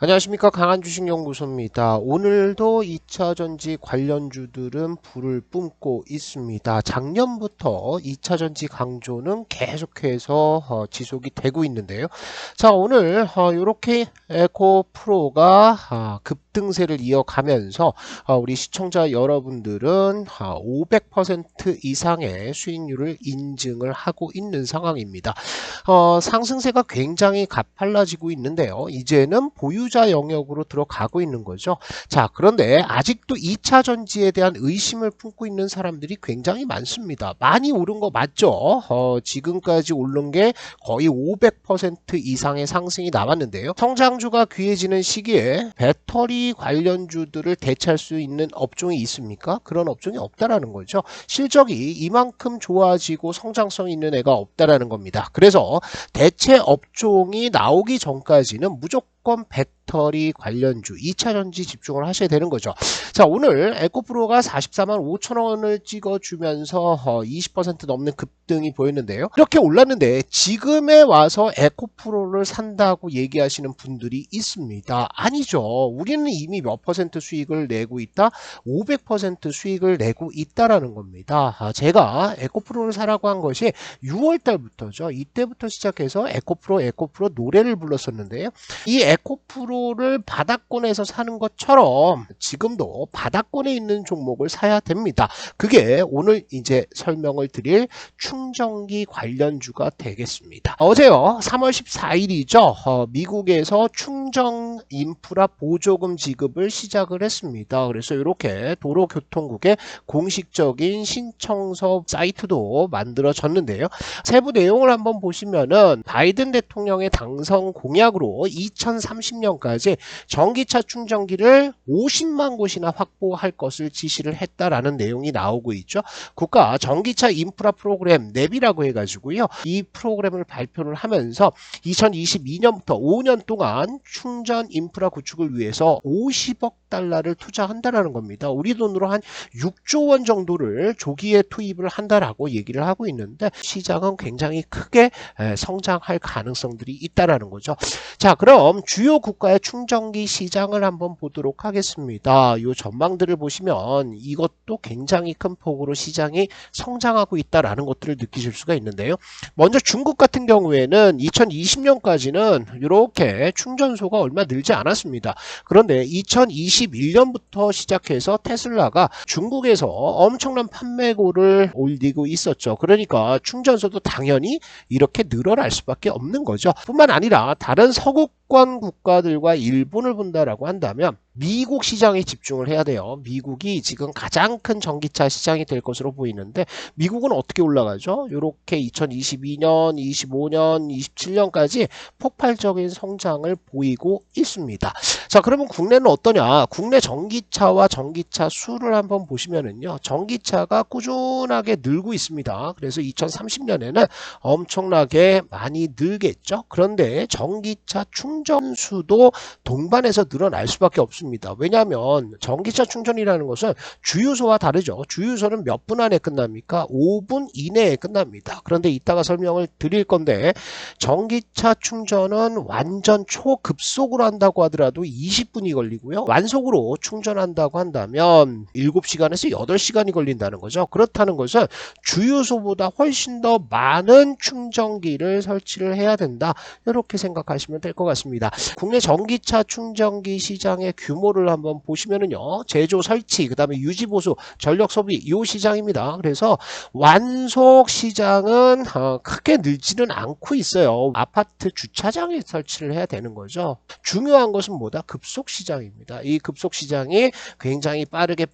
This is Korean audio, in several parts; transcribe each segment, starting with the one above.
안녕하십니까, 강한주식연구소입니다. 오늘도 2차전지 관련주들은 불을 뿜고 있습니다. 작년부터 2차전지 강조는 계속해서 지속이 되고 있는데요. 자, 오늘 이렇게 에코프로가 급등세를 이어가면서 우리 시청자 여러분들은 500% 이상의 수익률을 인증을 하고 있는 상황입니다. 상승세가 굉장히 가팔라지고 있는데요. 이제는 보유자 영역으로 들어가고 있는 거죠. 자, 그런데 아직도 2차 전지에 대한 의심을 품고 있는 사람들이 굉장히 많습니다. 많이 오른 거 맞죠? 지금까지 오른 게 거의 500% 이상의 상승이 나왔는데요. 성장주가 귀해지는 시기에 배터리 관련주들을 대체할 수 있는 업종이 있습니까? 그런 업종이 없다라는 거죠. 실적이 이만큼 좋아지고 성장성 있는 애가 없다라는 겁니다. 그래서 대체 업종이 나오기 전까지는 무조건 배터리 관련주 2차전지 집중을 하셔야 되는 거죠. 자, 오늘 에코프로가 44만 5천 원을 찍어주면서 20% 넘는 급등이 보였는데요. 이렇게 올랐는데 지금에 와서 에코프로를 산다고 얘기하시는 분들이 있습니다. 아니죠. 우리는 이미 몇 퍼센트 수익을 내고 있다? 500% 수익을 내고 있다라는 겁니다. 제가 에코프로를 사라고 한 것이 6월 달부터죠. 이때부터 시작해서 에코프로 노래를 불렀었는데요. 이 에코프로를 바닥권에서 사는 것처럼 지금도 바닥권에 있는 종목을 사야 됩니다. 그게 오늘 이제 설명을 드릴 충전기 관련주가 되겠습니다. 어제요, 3월 14일이죠. 미국에서 충전 인프라 보조금 지급을 시작을 했습니다. 그래서 이렇게 도로교통국의 공식적인 신청서 사이트도 만들어졌는데요. 세부 내용을 한번 보시면은 바이든 대통령의 당선 공약으로 2030년까지 전기차 충전기를 50만 곳이나 확보할 것을 지시를 했다라는 내용이 나오고 있죠. 국가 전기차 인프라 프로그램 냅이라고 해가지고요. 이 프로그램을 발표를 하면서 2022년부터 5년 동안 충전 인프라 구축을 위해서 50억 달러를 투자한다라는 겁니다. 우리 돈으로 한 6조 원 정도를 조기에 투입을 한다라고 얘기를 하고 있는데 시장은 굉장히 크게 성장할 가능성들이 있다라는 거죠. 자, 그럼 주요 국가의 충전기 시장을 한번 보도록 하겠습니다. 이 전망들을 보시면 이것도 굉장히 큰 폭으로 시장이 성장하고 있다라는 것들을 느끼실 수가 있는데요. 먼저 중국 같은 경우에는 2020년까지는 이렇게 충전소가 얼마 늘지 않았습니다. 그런데 2021년부터 시작해서 테슬라가 중국에서 엄청난 판매고를 올리고 있었죠. 그러니까 충전소도 당연히 이렇게 늘어날 수밖에 없는 거죠. 뿐만 아니라 다른 서구권 국가들과 일본을 본다라고 한다면 미국 시장에 집중을 해야 돼요. 미국이 지금 가장 큰 전기차 시장이 될 것으로 보이는데 미국은 어떻게 올라가죠? 이렇게 2022년, 25년, 27년까지 폭발적인 성장을 보이고 있습니다. 자, 그러면 국내는 어떠냐? 국내 전기차와 전기차 수를 한번 보시면은요. 전기차가 꾸준하게 늘고 있습니다. 그래서 2030년에는 엄청나게 많이 늘겠죠. 그런데 전기차 충전 수도 동반해서 늘어날 수밖에 없습니다. 왜냐하면 전기차 충전이라는 것은 주유소와 다르죠. 주유소는 몇 분 안에 끝납니까? 5분 이내에 끝납니다. 그런데 이따가 설명을 드릴 건데 전기차 충전은 완전 초급속으로 한다고 하더라도 20분이 걸리고요. 완속으로 충전한다고 한다면 7시간에서 8시간이 걸린다는 거죠. 그렇다는 것은 주유소보다 훨씬 더 많은 충전기를 설치를 해야 된다. 이렇게 생각하시면 될 것 같습니다. 국내 전기차 충전기 시장의 규모를 한번 보시면은요. 제조 설치, 그 다음에 유지 보수, 전력 소비 이 시장입니다. 그래서 완속 시장은 크게 늘지는 않고 있어요. 아파트 주차장에 설치를 해야 되는 거죠. 중요한 것은 뭐다? 급속 시장입니다. 이 급속 시장이 굉장히 빠르게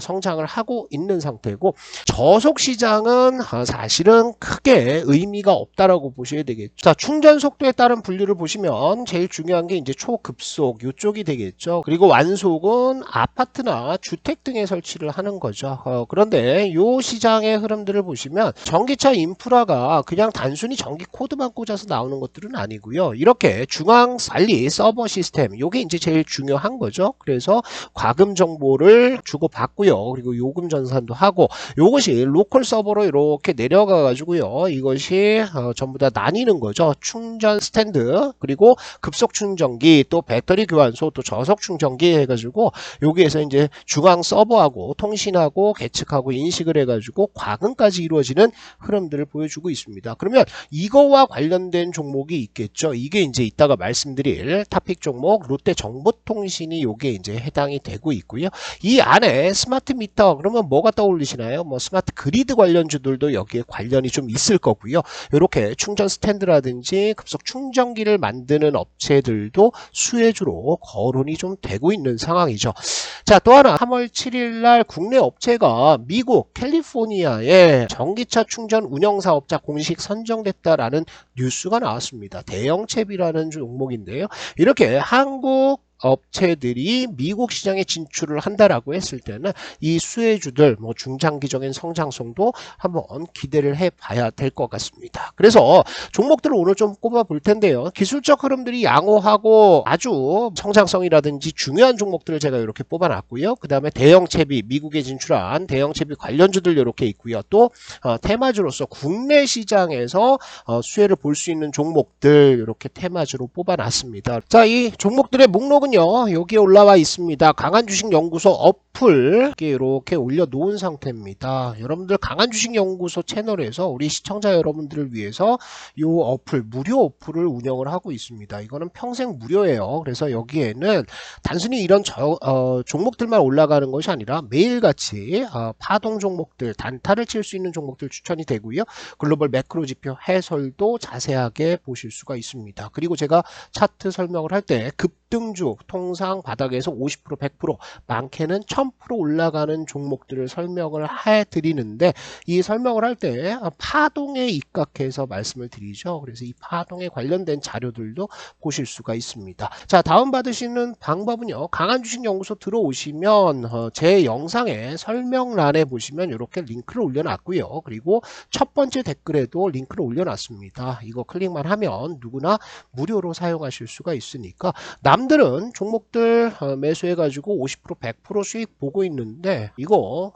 성장을 하고 있는 상태고 저속 시장은 사실은 크게 의미가 없다라고 보셔야 되겠죠. 자, 충전 속도에 따른 분류를 보시면 제일 중요한 게 이제 초급속 이쪽이 되겠죠. 그리고 완속은 아파트나 주택 등에 설치를 하는 거죠. 그런데 이 시장의 흐름들을 보시면 전기차 인프라가 그냥 단순히 전기 코드만 꽂아서 나오는 것들은 아니고요. 이렇게 중앙 관리 서버 시스템 이게 이제 제일 중요한 거죠. 그래서 과금 정보를 주고받고요. 그리고 요금 전산도 하고 이것이 로컬 서버로 이렇게 내려가 가지고요. 이것이 전부 다 나뉘는 거죠. 충전 스탠드 스탠드, 그리고 급속 충전기, 또 배터리 교환소, 또 저속 충전기 해가지고 여기에서 이제 중앙 서버하고 통신하고 계측하고 인식을 해가지고 과금까지 이루어지는 흐름들을 보여주고 있습니다. 그러면 이거와 관련된 종목이 있겠죠. 이게 이제 이따가 말씀드릴 토픽 종목 롯데정보통신이 요게 이제 해당이 되고 있고요. 이 안에 스마트 미터 그러면 뭐가 떠올리시나요? 뭐 스마트 그리드 관련주들도 여기에 관련이 좀 있을 거고요. 이렇게 충전 스탠드라든지 급속 충전기를 만드는 업체들도 수혜주로 거론이 좀 되고 있는 상황이죠. 자, 또 하나 3월 7일 날 국내 업체가 미국 캘리포니아에 전기차 충전 운영 사업자 공식 선정됐다라는 뉴스가 나왔습니다. 대영채비라는 종목인데요. 이렇게 한국 업체들이 미국 시장에 진출을 한다라고 했을 때는 이 수혜주들 뭐 중장기적인 성장성도 한번 기대를 해봐야 될 것 같습니다. 그래서 종목들을 오늘 좀 꼽아 볼 텐데요. 기술적 흐름들이 양호하고 아주 성장성이라든지 중요한 종목들을 제가 이렇게 뽑아놨고요. 그 다음에 대형채비 미국에 진출한 대형채비 관련주들 이렇게 있고요. 또 테마주로서 국내 시장에서 수혜를 볼 수 있는 종목들 이렇게 테마주로 뽑아놨습니다. 자, 이 종목들의 목록은 여기에 올라와 있습니다. 강한주식연구소 어플 이렇게 올려놓은 상태입니다. 여러분들 강한주식연구소 채널에서 우리 시청자 여러분들을 위해서 이 어플 무료 어플을 운영을 하고 있습니다. 이거는 평생 무료예요. 그래서 여기에는 단순히 이런 종목들만 올라가는 것이 아니라 매일같이 파동 종목들 단타를 칠 수 있는 종목들 추천이 되고요. 글로벌 매크로 지표 해설도 자세하게 보실 수가 있습니다. 그리고 제가 차트 설명을 할 때 급등주 통상 바닥에서 50% 100% 많게는 1000% 올라가는 종목들을 설명을 해드리는데 이 설명을 할 때 파동에 입각해서 말씀을 드리죠. 그래서 이 파동에 관련된 자료들도 보실 수가 있습니다. 자, 다운 받으시는 방법은요. 강한주식연구소 들어오시면 제 영상의 설명란에 보시면 이렇게 링크를 올려놨고요. 그리고 첫 번째 댓글에도 링크를 올려놨습니다. 이거 클릭만 하면 누구나 무료로 사용하실 수가 있으니까 남들은 종목들 매수해가지고 50% 100% 수익 보고 있는데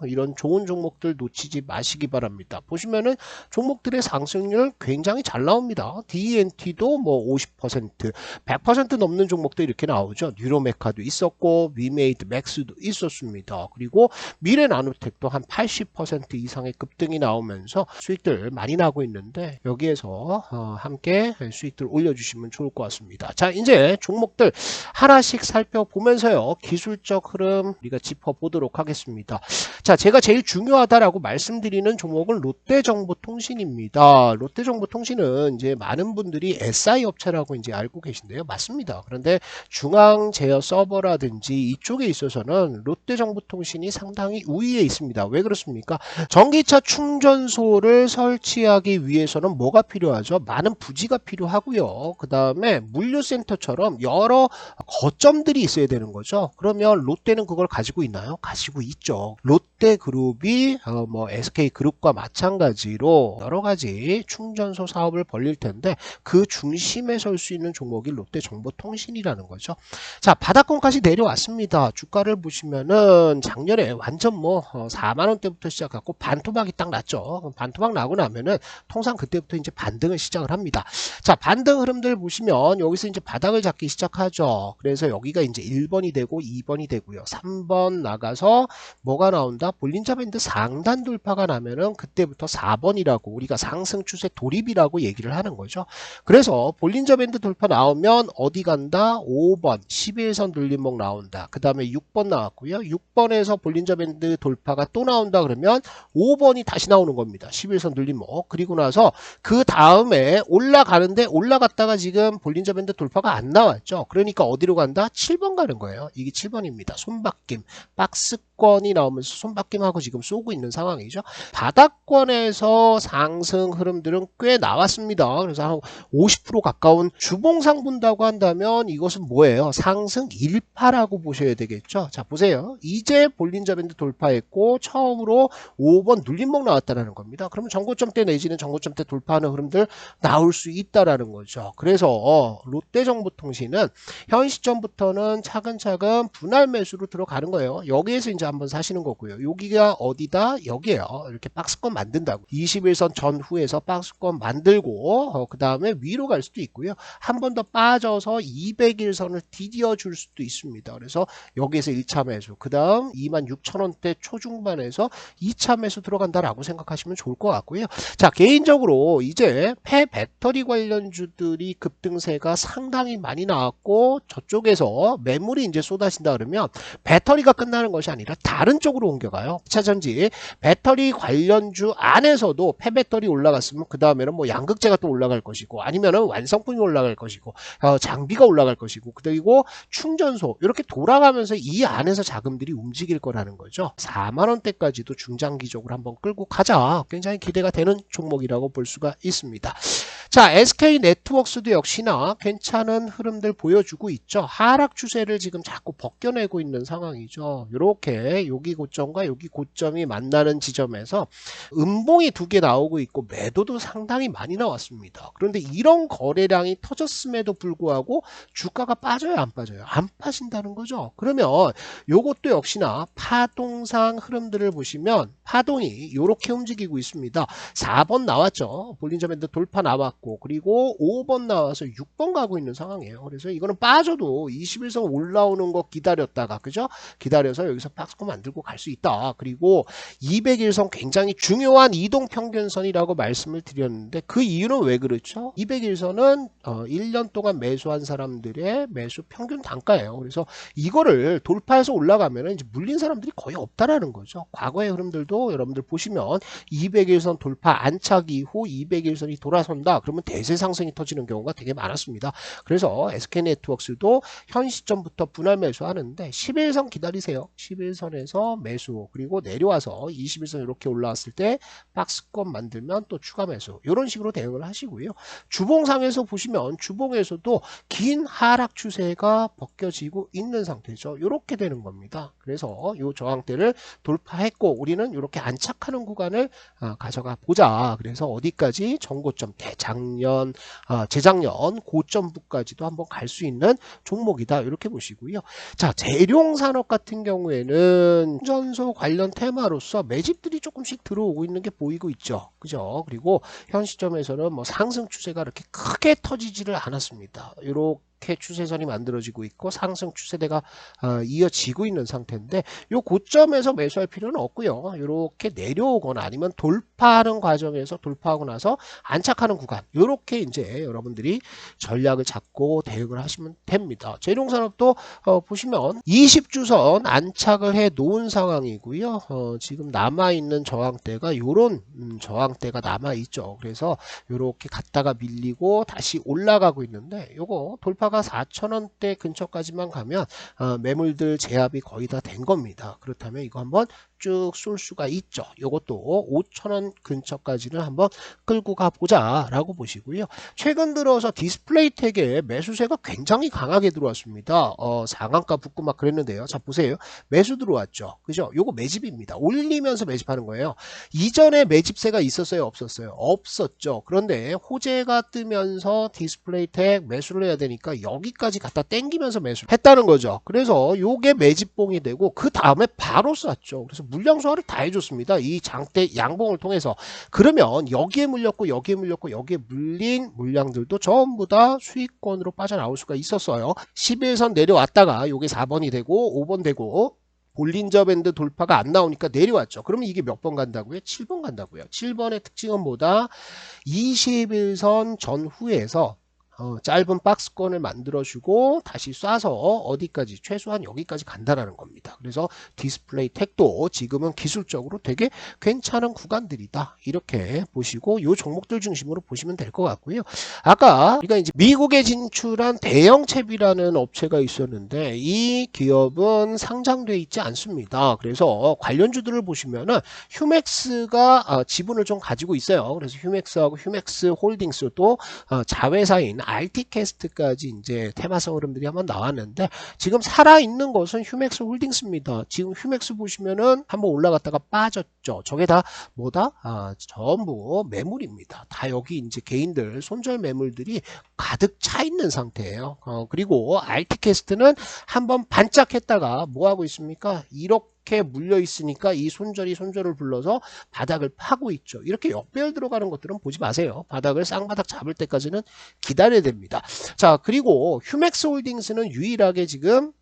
이런 좋은 종목들 놓치지 마시기 바랍니다. 보시면은 종목들의 상승률 굉장히 잘 나옵니다. DNT도 뭐 50%, 100% 넘는 종목도 이렇게 나오죠. 뉴로메카도 있었고 위메이드 맥스도 있었습니다. 그리고 미래나노텍도 한 80% 이상의 급등이 나오면서 수익들 많이 나고 있는데 여기에서 함께 수익들 올려주시면 좋을 것 같습니다. 자, 이제 종목들 하나씩 살펴보면서요. 기술적 흐름 우리가 짚어보도록 하겠습니다. 자, 제가 제일 중요하다라고 말씀드리는 종목은 롯데정보통신입니다. 롯데정보통신은 이제 많은 분들이 SI 업체라고 이제 알고 계신데요. 맞습니다. 그런데 중앙 제어 서버라든지 이쪽에 있어서는 롯데정보통신이 상당히 우위에 있습니다. 왜 그렇습니까? 전기차 충전소를 설치하기 위해서는 뭐가 필요하죠? 많은 부지가 필요하고요. 그 다음에 물류센터처럼 여러 거점들이 있어야 되는 거죠. 그러면 롯데는 그걸 가지고 있나요? 가지고 있죠. 롯데그룹이 뭐 SK그룹과 마찬가지로 여러 가지 충전소 사업을 벌릴 텐데 그 중심에 설 수 있는 종목이 롯데정보통신이라는 거죠. 자, 바닥권까지 내려왔습니다. 주가를 보시면은 작년에 완전 뭐 4만원대부터 시작하고 반토막이 딱 났죠. 반토막 나고 나면은 통상 그때부터 이제 반등을 시작을 합니다. 자, 반등 흐름들 보시면 여기서 이제 바닥을 잡기 시작하죠. 그래서 여기가 이제 1번이 되고 2번이 되고요. 3번 나가서 뭐가 나온다? 볼린저 밴드 상단 돌파가 나면은 그때부터 4번이라고 우리가 상승 추세 돌입이라고 얘기를 하는 거죠. 그래서 볼린저 밴드 돌파 나오면 어디 간다? 5번 11선 눌림목 나온다. 그 다음에 6번 나왔고요. 6번에서 볼린저 밴드 돌파가 또 나온다 그러면 5번이 다시 나오는 겁니다. 11선 눌림목. 그리고 나서 그 다음에 올라가는데 올라갔다가 지금 볼린저 밴드 돌파가 안 나왔죠. 그러니까 어디로 간다? 7번 가는 거예요. 이게 7번입니다. 손바뀜 박스권이 나오면서 손바뀜하고 지금 쏘고 있는 상황이죠. 바닥권에서 상승 흐름들은 꽤 나왔습니다. 그래서 한 50% 가까운 주봉상 본다고 한다면 이것은 뭐예요? 상승 일파라고 보셔야 되겠죠. 자, 보세요. 이제 볼린저 밴드 돌파했고 처음으로 5번 눌림목 나왔다는 겁니다. 그러면 정고점대 내지는 정고점대 돌파하는 흐름들 나올 수 있다라는 거죠. 그래서 롯데정보통신은 현 시점부터는 차근차근 분할 매수로 들어가는 거예요. 여기에서 이제 한번 사시는 거고요. 여기가 어디다? 여기에요. 이렇게 박스권 만든다고. 21선 전후에서 박스권 만들고 그 다음에 위로 갈 수도 있고요. 한 번 더 빠져서 200일선을 디디어 줄 수도 있습니다. 그래서 여기에서 1차 매수, 그 다음 26,000원대 초중반에서 2차 매수 들어간다라고 생각하시면 좋을 것 같고요. 자, 개인적으로 이제 폐배터리 관련주들이 급등세가 상당히 많이 나왔고 저쪽에서 매물이 이제 쏟아진다 그러면 배터리가 끝나는 것이 아니라 다른 쪽으로 옮겨가요. 차전지 배터리 관련주 안에서도 폐배터리 올라갔으면 그 다음에는 뭐 양극재가 또 올라갈 것이고 아니면은 완성품이 올라갈 것이고 장비가 올라갈 것이고 그리고 충전소 이렇게 돌아가면서 이 안에서 자금들이 움직일 거라는 거죠. 4만원대까지도 중장기적으로 한번 끌고 가자. 굉장히 기대가 되는 종목이라고 볼 수가 있습니다. 자, SK네트워크스도 역시나 괜찮은 흐름들 보여주고 있죠. 하락 추세를 지금 자꾸 벗겨내고 있는 상황이죠. 이렇게 여기 고점과 여기 고점이 만나는 지점에서 음봉이 두 개 나오고 있고 매도도 상당히 많이 나왔습니다. 그런데 이런 거래량이 터졌음에도 불구하고 주가가 빠져요, 안 빠져요? 안 빠진다는 거죠. 그러면 요것도 역시나 파동상 흐름들을 보시면 파동이 이렇게 움직이고 있습니다. 4번 나왔죠. 볼린저 밴드 돌파 나왔고 그리고 5번 나와서 6번 가고 있는 상황이에요. 그래서 이거는 빠져도 21선 올라오는 거 기다렸다가 그죠? 기다려서 여기서 박스권 만들고 갈 수 있다. 그리고 200일선 굉장히 중요한 이동평균선이라고 말씀을 드렸는데 그 이유는 왜 그렇죠? 200일선은 1년 동안 매수한 사람들의 매수 평균 단가예요. 그래서 이거를 돌파해서 올라가면 이제 물린 사람들이 거의 없다라는 거죠. 과거의 흐름들도 여러분들 보시면 200일선 돌파 안착 이후 200일선이 돌아선다. 그러면 대세 상승이 터지는 경우가 되게 많았습니다. 그래서 SK네트워크스도 현 시점부터 분할 매수하는데 11선 기다리세요. 11선에서 매수 그리고 내려와서 21선 이렇게 올라왔을 때 박스권 만들면 또 추가 매수 이런 식으로 대응을 하시고요. 주봉상에서 보시면 주봉에서도 긴 하락 추세가 벗겨지고 있는 상태죠. 이렇게 되는 겁니다. 그래서 이 저항대를 돌파했고 우리는 이렇게 안착하는 구간을 가져가 보자. 그래서 어디까지 전고점 재작년 고점부까지도 한번 갈 수 있는 종목이다. 이렇게 보시고요. 자, 재룡산업 같은 경우에는 충전소 관련 테마로서 매집들이 조금씩 들어오고 있는 게 보이고 있죠. 그죠? 그리고 현 시점에서는 뭐 상승 추세가 이렇게 크게 터지지를 않았습니다. 이렇게 추세선이 만들어지고 있고 상승 추세대가 이어지고 있는 상태인데 이 고점에서 매수할 필요는 없고요. 이렇게 내려오거나 아니면 돌파하는 과정에서 돌파하고 나서 안착하는 구간 이렇게 이제 여러분들이 전략을 잡고 대응을 하시면 됩니다. 재룡산업도 보시면 20주선 안착을 해 놓은 상황이고요. 지금 남아있는 저항대가 이런 저항대가 남아있죠. 그래서 이렇게 갔다가 밀리고 다시 올라가고 있는데 요거 돌파가 4,000원대 근처까지만 가면 매물들 제압이 거의 다 된 겁니다. 그렇다면 이거 한번 쭉 쏠 수가 있죠. 이것도 5,000원 근처까지는 한번 끌고 가보자 라고 보시고요. 최근 들어서 디스플레이텍에 매수세가 굉장히 강하게 들어왔습니다. 상한가 붙고 막 그랬는데요. 자 보세요. 매수 들어왔죠. 그죠? 요거 매집입니다. 올리면서 매집하는 거예요. 이전에 매집세가 있었어요? 없었어요? 없었죠. 그런데 호재가 뜨면서 디스플레이텍 매수를 해야 되니까 여기까지 갖다 땡기면서 매수를 했다는 거죠. 그래서 요게 매집봉이 되고 그 다음에 바로 쐈죠. 그래서 물량 소화를 다 해줬습니다. 이 장대 양봉을 통해서. 그러면 여기에 물렸고 여기에 물렸고 여기에 물린 물량들도 전부 다 수익권으로 빠져나올 수가 있었어요. 11선 내려왔다가 요게 4번이 되고 5번 되고 볼린저 밴드 돌파가 안 나오니까 내려왔죠. 그러면 이게 몇 번 간다고요? 7번 간다고요. 7번의 특징은 뭐다? 21선 전후에서 짧은 박스권을 만들어주고 다시 쏴서 어디까지 최소한 여기까지 간다라는 겁니다. 그래서 디스플레이 텍도 지금은 기술적으로 되게 괜찮은 구간들이다. 이렇게 보시고 이 종목들 중심으로 보시면 될 것 같고요. 아까 우리가 이제 미국에 진출한 대영채비라는 업체가 있었는데 이 기업은 상장돼 있지 않습니다. 그래서 관련주들을 보시면은 휴맥스가 지분을 좀 가지고 있어요. 그래서 휴맥스하고 휴맥스 홀딩스도 자회사인 RT캐스트까지 이제 테마성 흐름들이 한번 나왔는데 지금 살아있는 것은 휴맥스 홀딩스입니다. 지금 휴맥스 보시면은 한번 올라갔다가 빠졌죠. 저게 다 뭐다? 전부 매물입니다. 다 여기 이제 개인들 손절 매물들이 가득 차 있는 상태예요. 그리고 RT캐스트는 한번 반짝했다가 뭐 하고 있습니까? 이렇게 이렇게 물려 있으니까 이 손절이 손절을 불러서 바닥을 파고 있죠. 이렇게 역배열 들어가는 것들은 보지 마세요. 바닥을 쌍바닥 잡을 때까지는 기다려야 됩니다. 자, 그리고 휴맥스 홀딩스는 유일하게 지금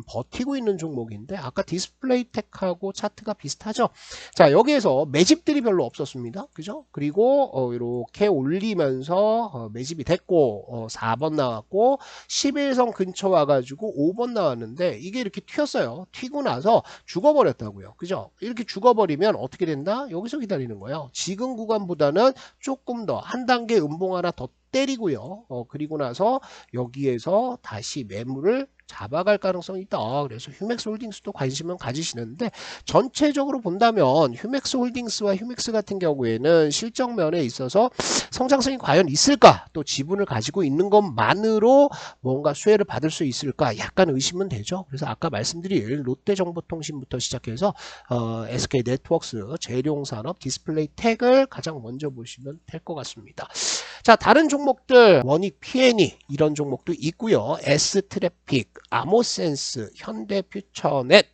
버티고 있는 종목인데 아까 디스플레이텍하고 차트가 비슷하죠. 자, 여기에서 매집들이 별로 없었습니다. 그죠? 그리고 이렇게 올리면서 매집이 됐고 4번 나왔고 11선 근처 와가지고 5번 나왔는데 이게 이렇게 튀었어요. 튀고 나서 죽어버렸다고요. 그죠? 이렇게 죽어버리면 어떻게 된다? 여기서 기다리는 거예요. 지금 구간보다는 조금 더 한 단계 음봉 하나 더 때리고요. 그리고 나서 여기에서 다시 매물을 잡아갈 가능성이 있다. 그래서 휴맥스 홀딩스도 관심은 가지시는데 전체적으로 본다면 휴맥스 홀딩스와 휴맥스 같은 경우에는 실적면에 있어서 성장성이 과연 있을까? 또 지분을 가지고 있는 것만으로 뭔가 수혜를 받을 수 있을까? 약간 의심은 되죠. 그래서 아까 말씀드릴 롯데정보통신부터 시작해서 SK네트워크스, 재룡산업, 디스플레이텍을 가장 먼저 보시면 될 것 같습니다. 자, 다른 종목들 원익 P&E 이런 종목도 있고요. S트래픽, 아모센스, 현대퓨처넷,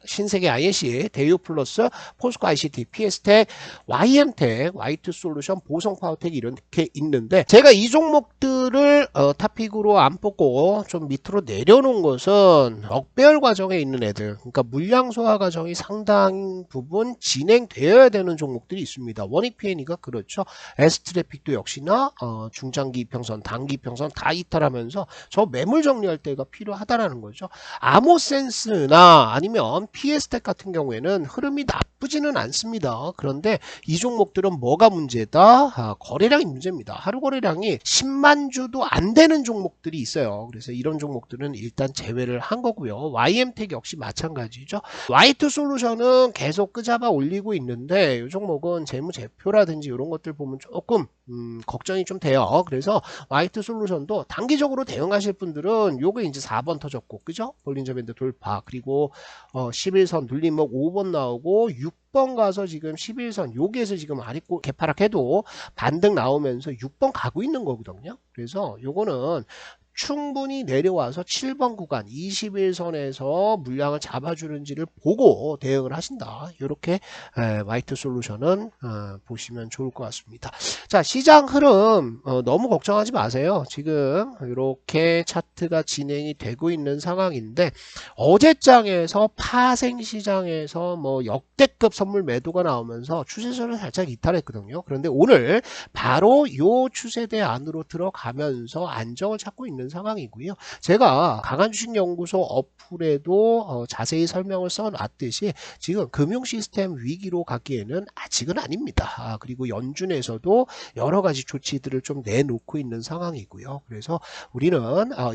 신세계 INC, 대유플러스, 포스코 ICT, PS텍, YM텍, Y2솔루션, 보성파워텍 이렇게 있는데 제가 이 종목들을 탑픽으로 안 뽑고 좀 밑으로 내려놓은 것은 역배열 과정에 있는 애들, 그러니까 물량 소화 과정이 상당 부분 진행되어야 되는 종목들이 있습니다. 원익 P&E가 그렇죠. S트래픽도 역시나 중장기 이평선, 단기 이평선 다 이탈하면서 저 매물 정리할 때가 필요하다라는 거죠. 아모센스나 아니면 PS텍 같은 경우에는 흐름이 나쁘지는 않습니다. 그런데 이 종목들은 뭐가 문제다? 거래량이 문제입니다. 하루 거래량이 10만 주도 안 되는 종목들이 있어요. 그래서 이런 종목들은 일단 제외를 한 거고요. YM텍 역시 마찬가지죠. Y2솔루션은 계속 끄잡아 올리고 있는데 이 종목은 재무제표라든지 이런 것들 보면 조금 걱정이 좀 돼요. 그래서 Y2솔루션도 단기적으로 대응하실 분들은 요게 이제 4번 터졌고, 그죠? 볼린저 밴드 돌파, 그리고 11선 눌림목 5번 나오고 6번 가서 지금 11선 여기에서 지금 아랫고 개파락해도 반등 나오면서 6번 가고 있는 거거든요. 그래서 요거는 충분히 내려와서 7번 구간 21선에서 물량을 잡아주는지를 보고 대응을 하신다. 이렇게 Y2솔루션은 보시면 좋을 것 같습니다. 자, 시장 흐름 너무 걱정하지 마세요. 지금 이렇게 차트가 진행이 되고 있는 상황인데 어제장에서 파생시장에서 뭐 역대급 선물 매도가 나오면서 추세선을 살짝 이탈했거든요. 그런데 오늘 바로 이 추세대 안으로 들어가면서 안정을 찾고 있는 상황이고요. 제가 강한주식연구소 어플에도 자세히 설명을 써놨듯이 지금 금융시스템 위기로 가기에는 아직은 아닙니다. 그리고 연준에서도 여러가지 조치들을 좀 내놓고 있는 상황이고요. 그래서 우리는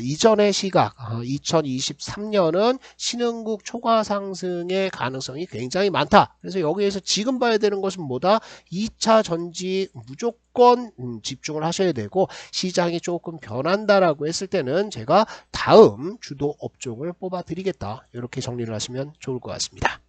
이전의 시각 2023년은 신흥국 초과 상승의 가능성이 굉장히 많다. 그래서 여기에서 지금 봐야 되는 것은 뭐다? 2차 전지 무조건 집중을 하셔야 되고 시장이 조금 변한다라고 했을 때는 제가 다음 주도 업종을 뽑아 드리겠다. 이렇게 정리를 하시면 좋을 것 같습니다.